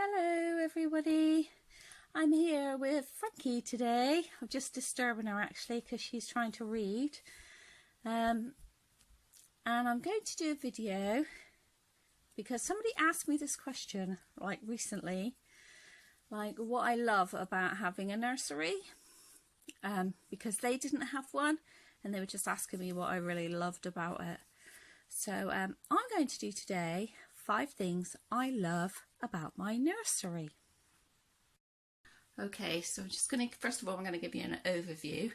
Hello everybody, I'm here with Frankie today. I'm just disturbing her actually because she's trying to read, and I'm going to do a video because somebody asked me this question like recently, like what I love about having a nursery, because they didn't have one and they were just asking me what I really loved about it. So I'm going to do today 5 things I love about my nursery. Okay, so I'm just going to, first of all, I'm going to give you an overview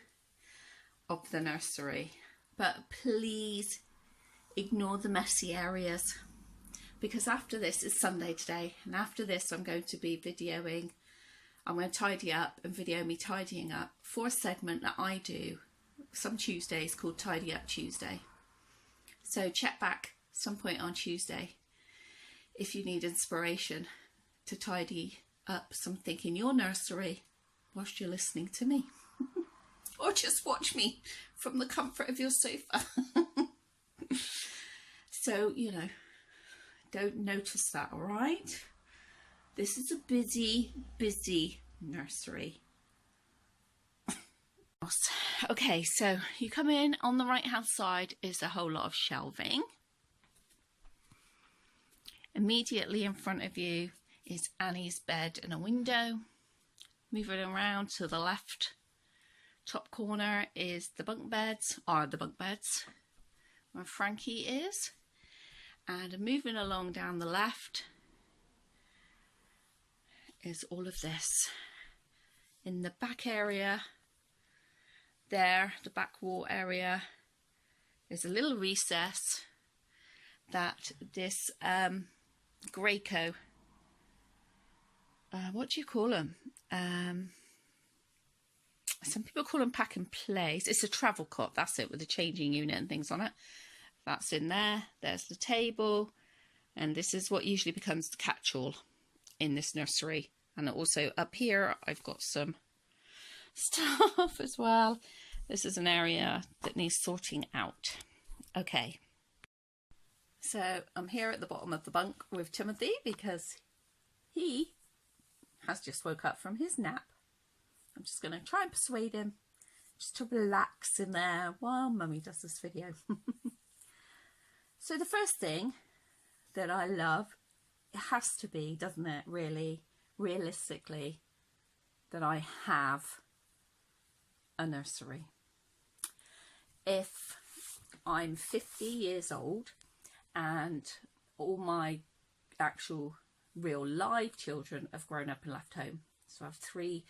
of the nursery, but please ignore the messy areas because after this, it's Sunday today, and after this I'm going to be videoing, I'm going to tidy up and video me tidying up for a segment that I do some Tuesdays called Tidy Up Tuesday. So check back some point on Tuesday if you need inspiration to tidy up something in your nursery whilst you're listening to me. Or just watch me from the comfort of your sofa. So, you know, don't notice that, all right? This is a busy, busy nursery. Okay, so you come in, on the right hand side is a whole lot of shelving. Immediately in front of you is Annie's bed and a window. Moving around to the left top corner is the bunk beds, where Frankie is. And moving along down the left is all of this. In the back area there, the back wall area, is a little recess that this Graco, what do you call them? Some people call them pack and plays. It's a travel cot, that's it, with a changing unit and things on it. That's in there. There's the table, and this is what usually becomes the catch-all in this nursery. And also up here I've got some stuff as well. This is an area that needs sorting out. Okay, so I'm here at the bottom of the bunk with Timothy because he has just woke up from his nap. I'm just going to try and persuade him just to relax in there while Mummy does this video. So the first thing that I love, it has to be, doesn't it, really, realistically, that I have a nursery. If I'm 50 years old and all my actual real live children have grown up and left home, so I have 3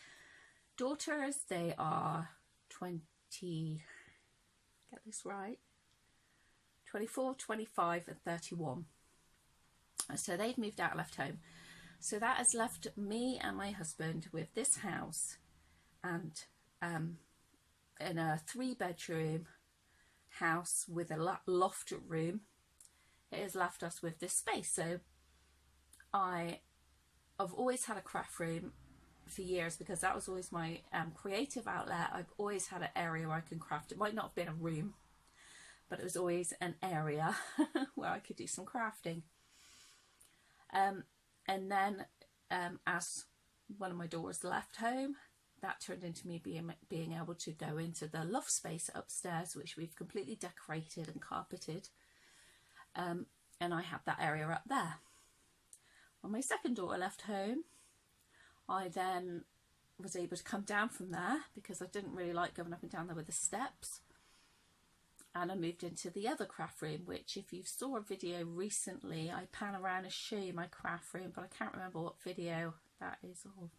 daughters, they are 20, get this right, 24, 25 and 31. So they've moved out and left home. So that has left me and my husband with this house and in a 3-bedroom house with a loft room. It has left us with this space. So I've always had a craft room for years because that was always my creative outlet. I've always had an area where I can craft. It might not have been a room, but it was always an area where I could do some crafting. And then as one of my daughters left home, that turned into me being able to go into the loft space upstairs, which we've completely decorated and carpeted. And I had that area up there. When my second daughter left home, I then was able to come down from there because I didn't really like going up and down there with the steps. And I moved into the other craft room, which if you saw a video recently, I pan around and show you my craft room, but I can't remember what video that is of.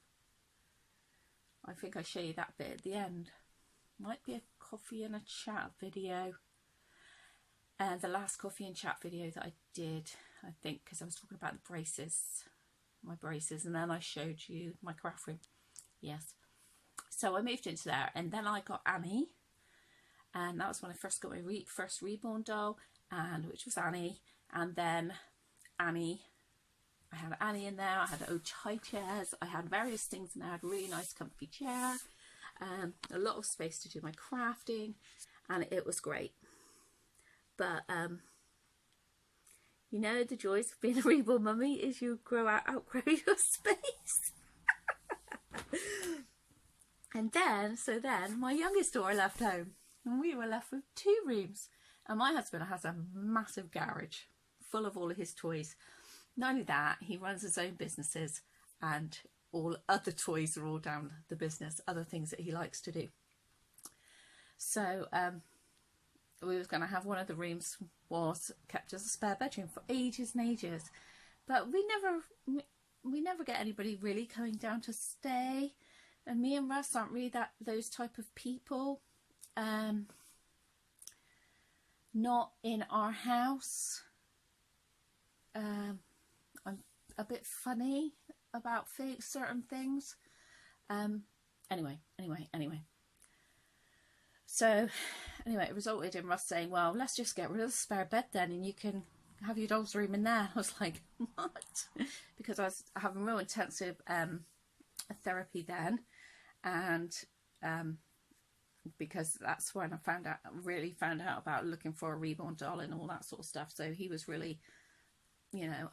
I think I show you that bit at the end. Might be a coffee and a chat video. And the last coffee and chat video that I did, I think, because I was talking about the braces, my braces, and then I showed you my craft room. Yes. So I moved into there, and then I got Annie. And that was when I first got my first REBORN doll, and which was Annie. And then Annie, I had Annie in there. I had high chairs. I had various things in there. I had a really nice comfy chair, a lot of space to do my crafting, and it was great. But You know, the joys of being a reborn mummy is you outgrow your space. And then, my youngest daughter left home and we were left with 2 rooms. And my husband has a massive garage full of all of his toys. Not only that, he runs his own businesses and all other toys are all down the business, other things that he likes to do. So we was going to have one of the rooms was kept as a spare bedroom for ages and ages. But we never get anybody really coming down to stay. And me and Russ aren't really those type of people. Not in our house. I'm a bit funny about certain things. Anyway. So, it resulted in Russ saying, well, let's just get rid of the spare bed then and you can have your doll's room in there. I was like, what? Because I was having real intensive therapy then. And because that's when I really found out about looking for a reborn doll and all that sort of stuff. So he was really, you know,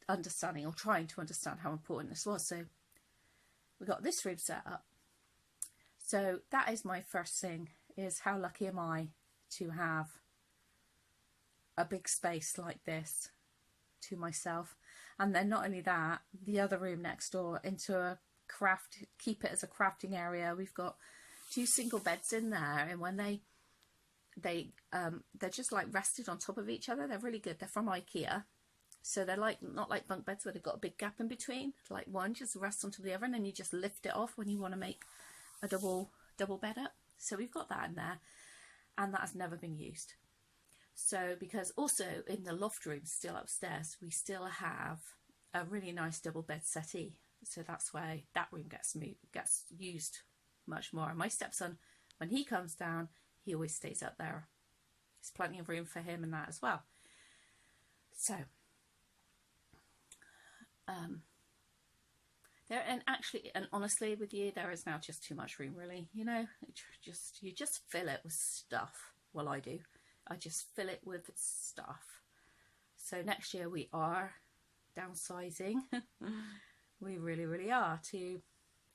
understanding or trying to understand how important this was. So we got this room set up. So that is my first thing, is how lucky am I to have a big space like this to myself. And then not only that, the other room next door into a keep it as a crafting area. We've got 2 single beds in there, and when they're just like rested on top of each other. They're really good. They're from IKEA. So they're like, not like bunk beds where they've got a big gap in between. Like one just rests onto the other and then you just lift it off when you want to make a double bed up. So we've got that in there, and that has never been used. So because also in the loft room still upstairs, we still have a really nice double bed settee. So that's why that room gets used much more. And my stepson, when he comes down, he always stays up there. There's plenty of room for him and that as well. So there, and honestly with you, there is now just too much room, really. You know, you just fill it with stuff. Well, I do. I just fill it with stuff. So next year we are downsizing. We really are, to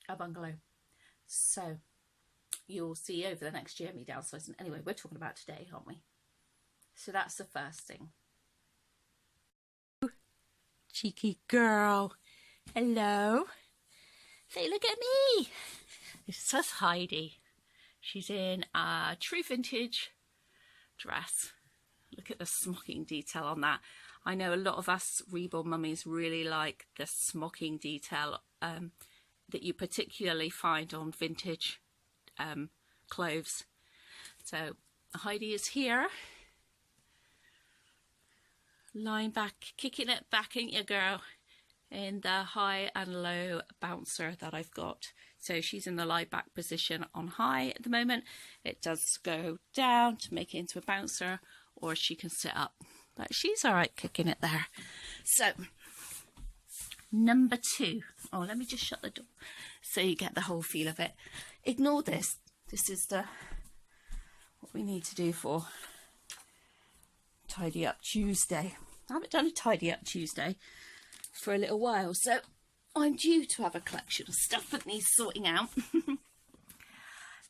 a bungalow. So you'll see over the next year me downsizing. Anyway, we're talking about today, aren't we? So that's the first thing. Cheeky girl. Hello. Say, look at me. This is Heidi. She's in a true vintage dress. Look at the smocking detail on that. I know a lot of us reborn mummies really like the smocking detail that you particularly find on vintage clothes. So Heidi is here, lying back, kicking it back, ain't you, girl, in the high and low bouncer that I've got. So she's in the lie back position on high at the moment. It does go down to make it into a bouncer, or she can sit up. But she's all right kicking it there. So, number 2. Oh, let me just shut the door so you get the whole feel of it. Ignore this. This is what we need to do for Tidy Up Tuesday. I haven't done a Tidy Up Tuesday for a little while, so I'm due to have a collection of stuff that needs sorting out.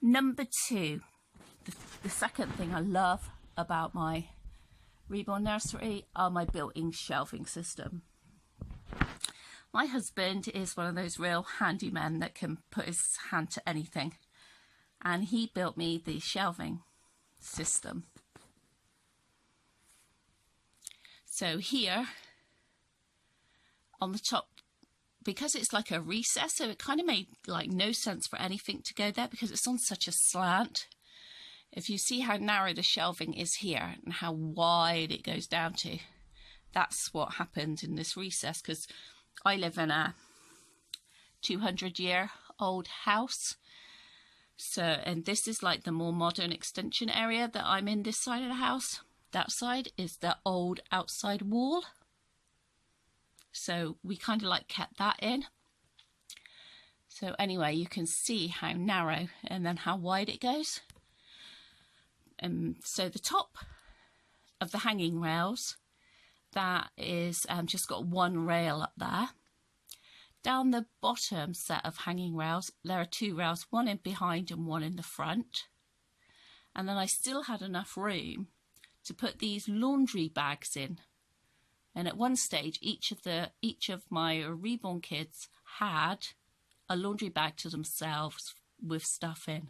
Number 2. The second thing I love about my reborn nursery are my built-in shelving system. My husband is one of those real handymen that can put his hand to anything, and he built me the shelving system. So here on the top, because it's like a recess, so it kind of made like no sense for anything to go there because it's on such a slant. If you see how narrow the shelving is here and how wide it goes down to, that's what happened in this recess, because I live in a 200-year-old house. So, and this is like the more modern extension area that I'm in, this side of the house. That side is the old outside wall. So we kind of like kept that in. So anyway, you can see how narrow and then how wide it goes. So the top of the hanging rails, that is just got one rail up there. Down the bottom set of hanging rails, there are two rails, one in behind and one in the front. And then I still had enough room to put these laundry bags in. And at one stage, each of my reborn kids had a laundry bag to themselves with stuff in.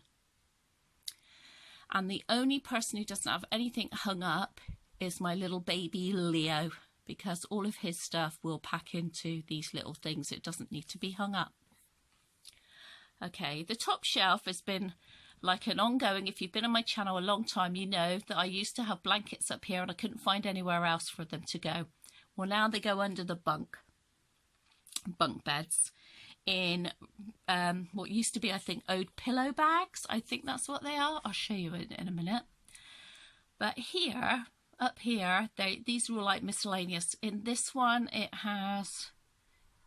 And the only person who doesn't have anything hung up is my little baby Leo, because all of his stuff will pack into these little things. It doesn't need to be hung up. Okay, the top shelf has been like an ongoing, if you've been on my channel a long time, you know that I used to have blankets up here and I couldn't find anywhere else for them to go. Well, now they go under the bunk beds in what used to be, I think, old pillow bags. I think that's what they are. I'll show you in a minute. But here, up here, these are all like miscellaneous. In this one, it has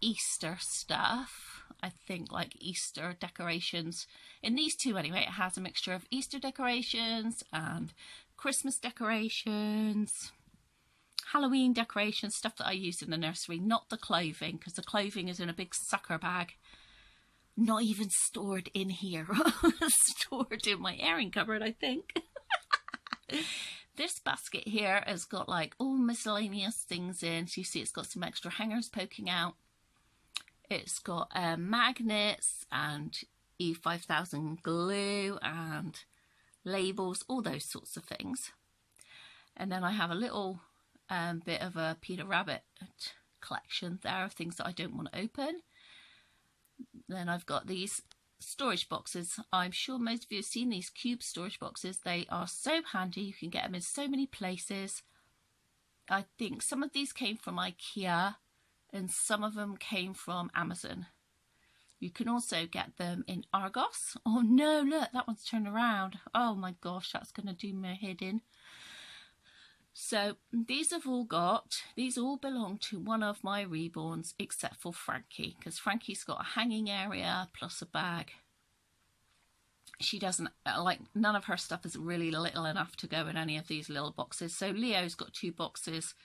Easter stuff. I think like Easter decorations. In these two anyway, it has a mixture of Easter decorations and Christmas decorations, Halloween decorations, stuff that I use in the nursery, not the clothing, because the clothing is in a big sucker bag, not even stored in here, stored in my airing cupboard, I think. This basket here has got like all miscellaneous things in, so you see it's got some extra hangers poking out. It's got magnets and E5000 glue and labels, all those sorts of things. And then I have a little bit of a Peter Rabbit collection there of things that I don't want to open. Then I've got these storage boxes. I'm sure most of you have seen these cube storage boxes. They are so handy. You can get them in so many places. I think some of these came from IKEA and some of them came from Amazon. You can also get them in Argos. Oh no, look, that one's turned around. Oh my gosh, that's going to do my head in. So these all belong to one of my reborns except for Frankie, because Frankie's got a hanging area plus a bag. She doesn't, like, none of her stuff is really little enough to go in any of these little boxes. So Leo's got 2 boxes,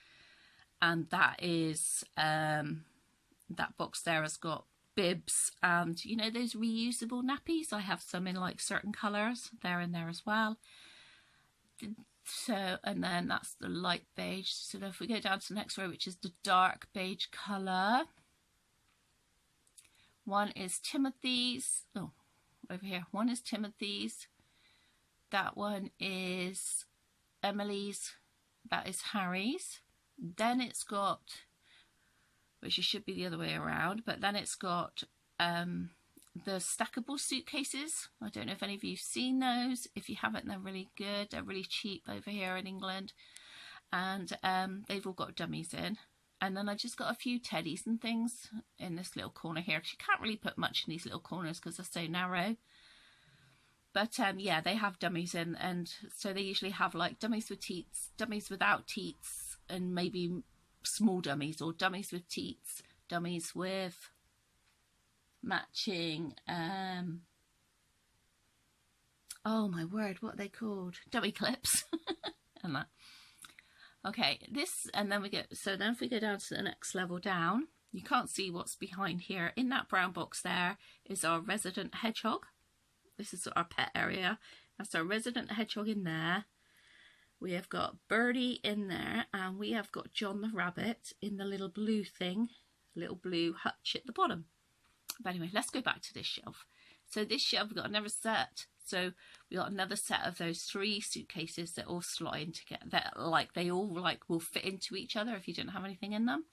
and that is, that box there has got bibs and, you know, those reusable nappies. I have some in like certain colours. They're in there as well. So, and then that's the light beige. So if we go down to the next row, which is the dark beige colour, one is Timothy's. Oh, over here. One is Timothy's. That one is Emily's. That is Harry's. Then it's got, which it should be the other way around, but then it's got the stackable suitcases. I don't know if any of you have seen those. If you haven't, they're really good. They're really cheap over here in England, and they've all got dummies in. And then I just got a few teddies and things in this little corner here, because you can't really put much in these little corners because they're so narrow. But yeah, they have dummies in, and so they usually have like dummies with teats, dummies without teats, and maybe small dummies, or dummies with teats, dummies with matching oh my word, what are they called, dummy clips and that. Okay, this, and then we get, so then if we go down to the next level down, you can't see what's behind here. In that brown box there is our resident hedgehog. This is our pet area. That's our resident hedgehog in there. We have got Birdie in there, and we have got John the rabbit in the little blue thing, little blue hutch at the bottom. But anyway, let's go back to this shelf. So this shelf, we've got another set. So we got another set of those 3 suitcases that all slot in together. That, like, they all like will fit into each other if you didn't have anything in them.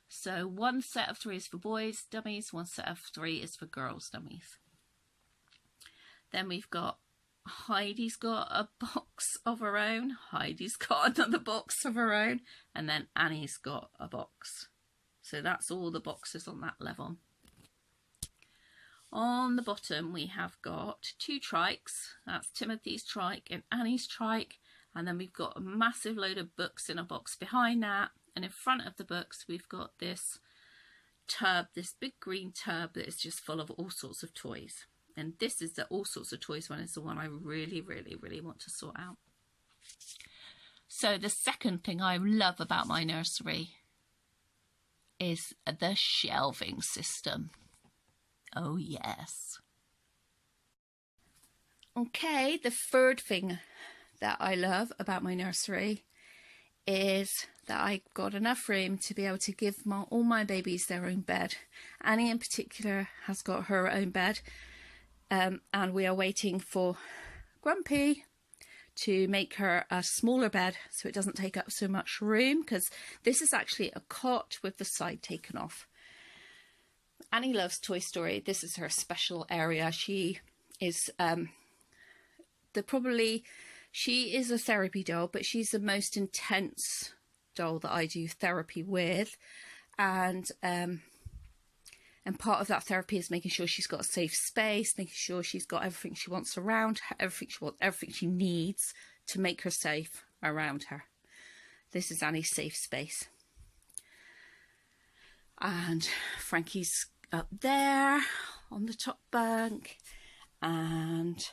So one set of 3 is for boys dummies. One set of 3 is for girls dummies. Then we've got Heidi's got a box of her own. Heidi's got another box of her own. And then Annie's got a box. So that's all the boxes on that level. On the bottom we have got 2 trikes. That's Timothy's trike and Annie's trike. And then we've got a massive load of books in a box behind that. And in front of the books we've got this tub, this big green tub that is just full of all sorts of toys. And this is the all sorts of toys one, is the one I really, really, really want to sort out. So the second thing I love about my nursery is the shelving system. Oh yes. Okay, the third thing that I love about my nursery is that I've got enough room to be able to give all my babies their own bed. Annie in particular has got her own bed, and we are waiting for Grumpy to make her a smaller bed so it doesn't take up so much room, because this is actually a cot with the side taken off. Annie loves Toy Story. This is her special area. She is she is a therapy doll, but she's the most intense doll that I do therapy with, and part of that therapy is making sure she's got a safe space, making sure she's got everything she wants around her, everything she needs to make her safe around her. This is Annie's safe space. And Frankie's up there on the top bunk, and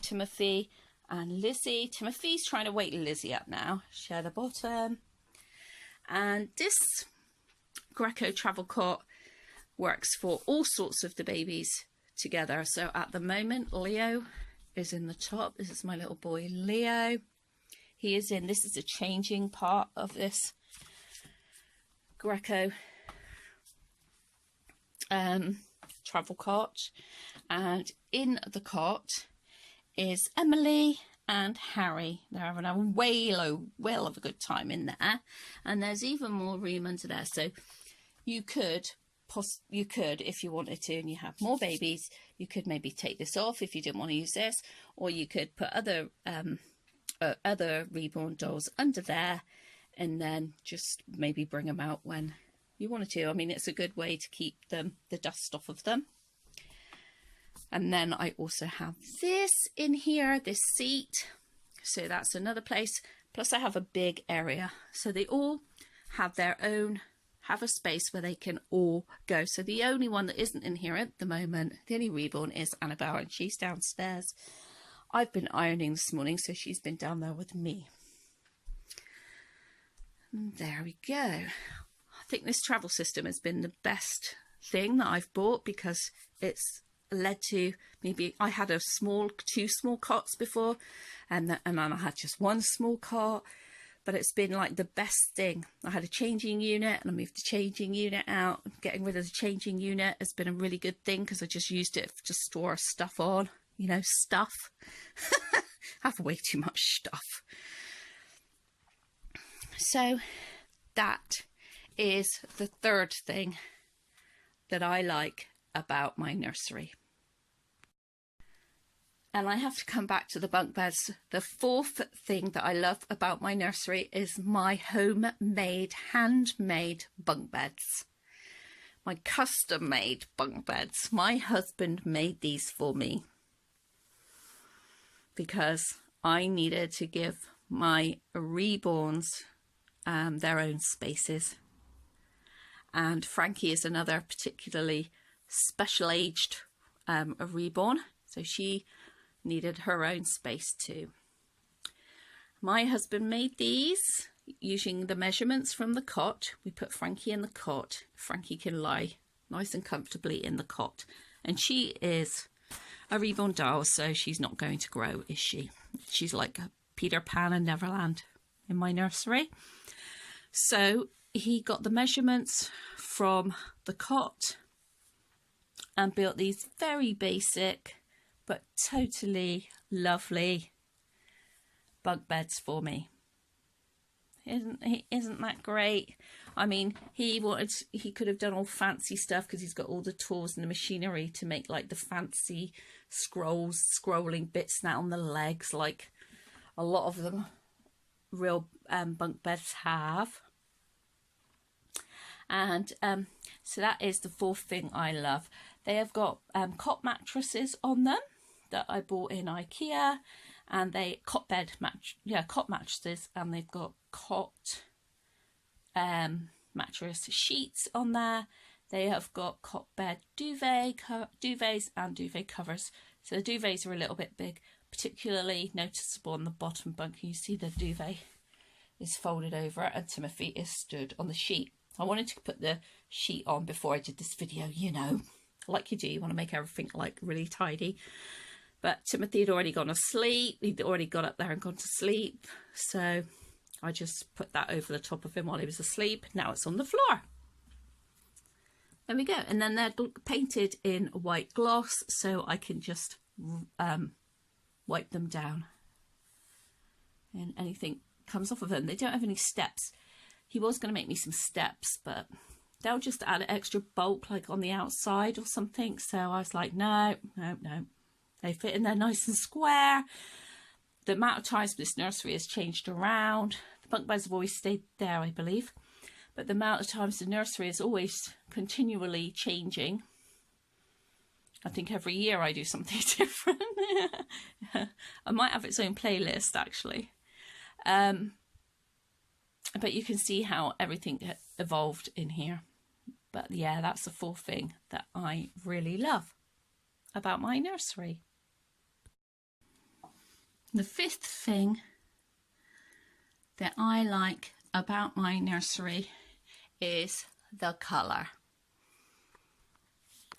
Timothy and Lizzie. Timothy's trying to wake Lizzie up now. She at the bottom. And this Greco travel cot works for all sorts of the babies together. So at the moment, Leo is in the top. This is my little boy, Leo. He is in, this is a changing part of this Greco travel cot. And in the cot is Emily and Harry. They're having a whale of a good time in there. And there's even more room under there. So you could, if you wanted to, and you have more babies, you could maybe take this off if you didn't want to use this, or you could put other reborn dolls under there, and then just maybe bring them out when you wanted to. I mean, it's a good way to keep the dust off of them. And then I also have this in here, this seat. So that's another place. Plus I have a big area. So they all have their own, have a space where they can all go. So the only one that isn't in here at the moment, the only reborn, is Annabelle, and she's downstairs. I've been ironing this morning, so she's been down there with me. And there we go. I think this travel system has been the best thing that I've bought, because it's led to, maybe I had two small cots before, and then I had just one small cot, but it's been like the best thing. I had a changing unit and I moved the changing unit out. Getting rid of the changing unit has been a really good thing, because I just used it to store stuff on, you know, stuff. I have way too much stuff. So that is the third thing that I like about my nursery. And I have to come back to the bunk beds. The fourth thing that I love about my nursery is my homemade, handmade bunk beds. My custom made bunk beds. My husband made these for me because I needed to give my reborns their own spaces. And Frankie is another particularly special aged reborn, so she needed her own space too. My husband made these using the measurements from the cot. We put Frankie in the cot. Frankie can lie nice and comfortably in the cot, and she is a reborn doll, so she's not going to grow, is she? She's like a Peter Pan and Neverland in my nursery. So he got the measurements from the cot and built these very basic but totally lovely bunk beds for me. Isn't that great? I mean, he could have done all fancy stuff, because he's got all the tools and the machinery to make like the fancy scrolling bits now on the legs, like a lot of them real bunk beds have. And so that is the fourth thing I love. They have got cot mattresses on them that I bought in IKEA, and they cot mattresses, and they've got cot mattress sheets on there. They have got cot bed duvets and duvet covers. So the duvets are a little bit big, particularly noticeable on the bottom bunk. You see the duvet is folded over and Timothy is stood on the sheet. I wanted to put the sheet on before I did this video, you know, like you do, you want to make everything like really tidy. But Timothy had already gone to sleep, he'd already got up there and gone to sleep, so I just put that over the top of him while he was asleep. Now it's on the floor. There we go. And then they're painted in white gloss, so I can just wipe them down and anything comes off of them. They don't have any steps. He was going to make me some steps, but they'll just add an extra bulk like on the outside or something. So I was like, no. They fit in there nice and square. The amount of times this nursery has changed around. The bunk beds have always stayed there, I believe. But the amount of times the nursery is always continually changing. I think every year I do something different. I might have its own playlist actually. But you can see how everything evolved in here. But yeah, that's the fourth thing that I really love about my nursery. The fifth thing that I like about my nursery is the colour.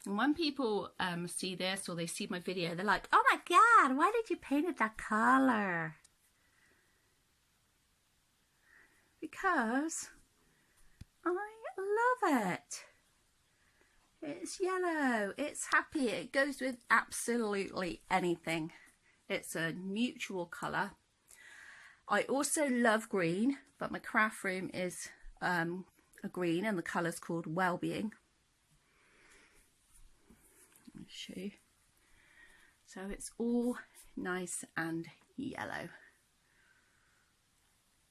And when people see this or they see my video, they're like, oh my god, why did you paint it that colour? Because I love it. It's yellow, it's happy, it goes with absolutely anything. It's a neutral colour. I also love green, but my craft room is a green and the colour's called Wellbeing. Let me show you. So it's all nice and yellow.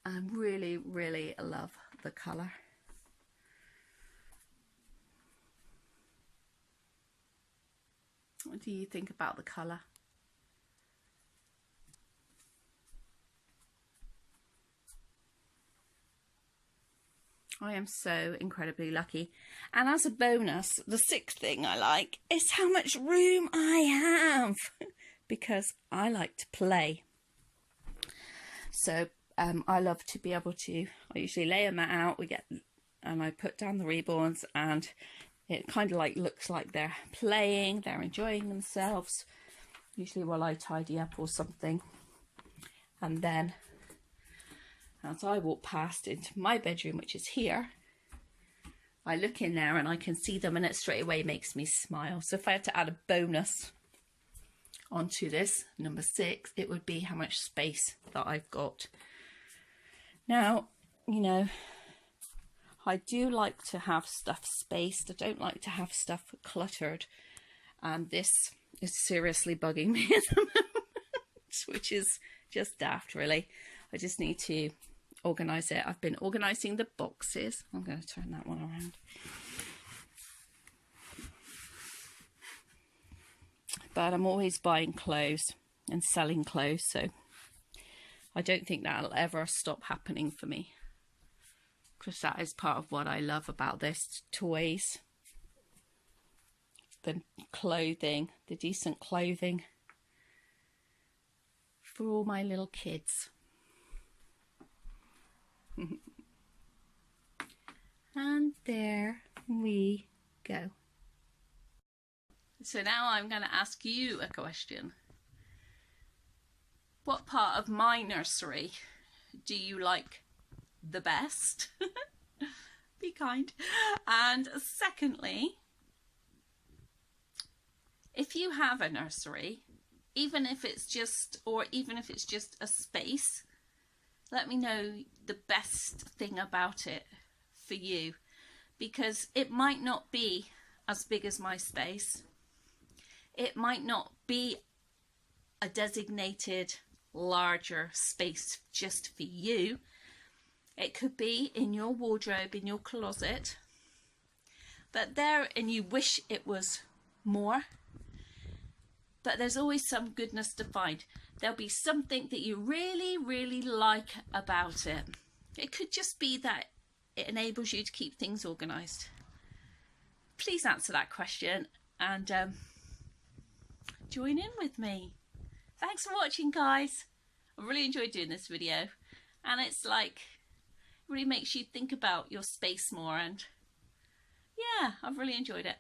I really, really love the colour. What do you think about the colour? I am so incredibly lucky. And as a bonus, the sixth thing I like is how much room I have because I like to play. So I love to be able to, I usually lay a mat out, and I put down the reborns and it kind of like looks like they're playing, they're enjoying themselves, usually while I tidy up or something. And then as I walk past into my bedroom, which is here, I look in there and I can see them and it straight away makes me smile. So if I had to add a bonus onto this, number 6, it would be how much space that I've got. Now, you know, I do like to have stuff spaced. I don't like to have stuff cluttered. And this is seriously bugging me at the moment, which is just daft, really. I just need to organise it. I've been organising the boxes. I'm going to turn that one around. But I'm always buying clothes and selling clothes, so I don't think that'll ever stop happening for me, because that is part of what I love about this: toys, the clothing, the decent clothing for all my little kids. And there we go. So now I'm going to ask you a question. What part of my nursery do you like the best? Be kind. And secondly, if you have a nursery, even if it's just a space, let me know the best thing about it for you, because it might not be as big as my space. It might not be a designated larger space just for you. It could be in your wardrobe, in your closet, but there, and you wish it was more. But there's always some goodness to find. There'll be something that you really, really like about it. It could just be that it enables you to keep things organised. Please answer that question and join in with me. Thanks for watching, guys. I really enjoyed doing this video, and it's like really makes you think about your space more, and yeah, I've really enjoyed it.